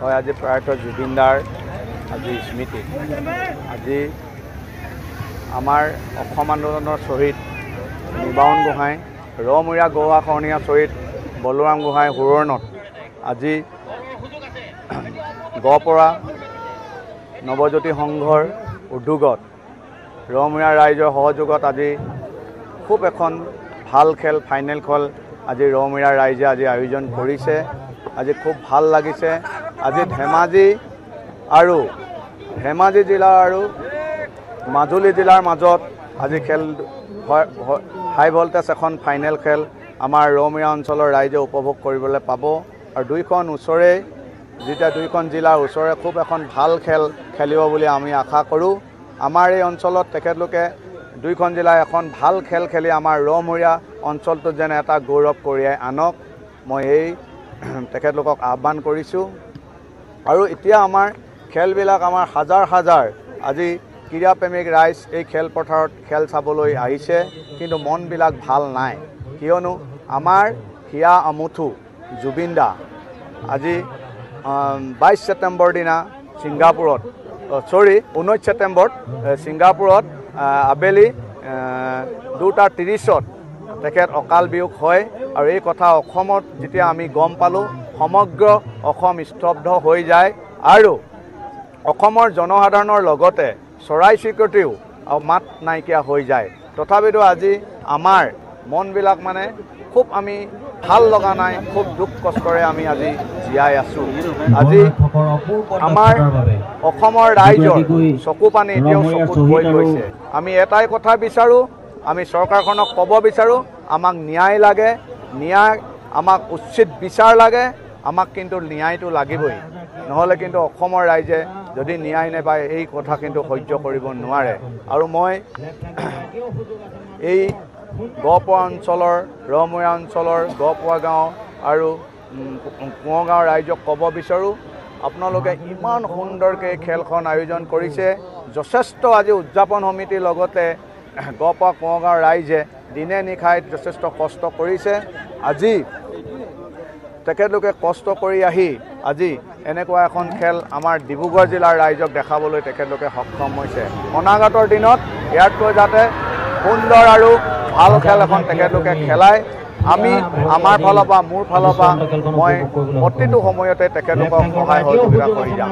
হয় আজি প্ৰয়াত জুবিনদাৰ আজি স্মৃতি আজি আমাৰ অসম আন্দোলনৰ শ্বহীদ নিবাউন গোহাঁই ৰমূৰীয়া গৌৱাকৰ্ণীয়া শ্বহীদ বলোৰাম গোহাঁই হুৰণত আজি গহপুৰা নৱজ্যোতি সংঘৰ উদ্যোগত ৰমূৰীয়া ৰাইজৰ সহযোগত আজি খুব এখন ভাল খেল ফাইনেল খেল আজি ৰমূৰীয়া ৰাইজে আজি আয়োজন কৰিছে। আজি খুব ভাল লাগিছে। আজি ধেমাজি জিলা আৰু মাজুলী জিলাৰ মাজত আজি খেল হাই ভল্টেজ এখন ফাইনেল খেল আমাৰ ৰমূৰীয়া অঞ্চলৰ ৰাইজে উপভোগ কৰিবলৈ পাব আৰু দুইখন জিলাৰ ওচৰে খুব এখন ভাল খেল খেলিব বুলি আমি আশা কৰোঁ। আমাৰ এই অঞ্চলত তেখেতলোকে দুইখন জিলাৰ এখন ভাল খেল খেলি আমাৰ ৰমূৰীয়া অঞ্চলটো যেন এটা গৌৰৱ কঢ়িয়াই আনক মই তেখেতলোকক আহ্বান কৰিছোঁ। আৰু এতিয়া আমাৰ খেলবিলাক আমাৰ হাজাৰ আজি ক্ৰীড়াপ্ৰেমিক ৰাইজ এই খেলপথাৰত খেল চাবলৈ আহিছে, কিন্তু মনবিলাক ভাল নাই, কিয়নো আমাৰ হিয়া আমুথু জুবিন দা আজি 22 ছেপ্টেম্বৰ দিনা 19 ছেপ্টেম্বৰত ছিংগাপুৰত আবেলি 2:30 তেখেত অকাল বিয়োগ হয়। আৰু এই কথা অসমত যেতিয়া আমি গম পালোঁ, সমগ্ৰ অসম স্তব্ধ হৈ যায় আৰু অসমৰ জনসাধাৰণৰ লগতে চৰাই চিৰিকটিও মাত নাইকিয়া হৈ যায়। তথাপিতো আজি আমাৰ মনবিলাক মানে খুব আমি ভাল লগা নাই, খুব দুখ কষ্টৰে আমি আজি জীয়াই আছোঁ। আজি আমাৰ অসমৰ ৰাইজৰ চকু পানী এতিয়াও চকুত বৈ গৈছে। আমি এটাই কথা বিচাৰোঁ, আমি চৰকাৰখনক ক'ব বিচাৰোঁ আমাক ন্যায় লাগে, আমাক উচিত বিচাৰ লাগে, আমাক কিন্তু ন্যায়টো লাগিবই, নহ'লে কিন্তু অসমৰ ৰাইজে যদি ন্যায় নাপায় এই কথা কিন্তু সহ্য কৰিব নোৱাৰে। আৰু মই এই গহপুৰা অঞ্চলৰ ৰমূৰীয়া অঞ্চলৰ গহপুৰা গাঁও আৰু কোঁৱগাঁও ৰাইজক ক'ব বিচাৰোঁ, আপোনালোকে ইমান সুন্দৰকৈ খেলখন আয়োজন কৰিছে। যথেষ্ট আজি উদযাপন সমিতিৰ লগতে গহপুৰা কোঁৱগাঁৱৰ ৰাইজে দিনে নিশাই যথেষ্ট কষ্ট কৰিছে। আজি তেখেতলোকে কষ্ট কৰি আহি আজি এনেকুৱা এখন খেল আমাৰ ডিব্ৰুগড় জিলাৰ ৰাইজক দেখাবলৈ তেখেতলোকে সক্ষম হৈছে। অনাগতৰ দিনত ইয়াতকৈ যাতে সুন্দৰ আৰু ভাল খেল এখন তেখেতলোকে খেলায়, আমি আমাৰ ফালৰ পৰা মোৰ ফালৰ পৰা মই প্ৰতিটো সময়তে তেখেতলোকক সহায় সহযোগিতা কৰি যাম।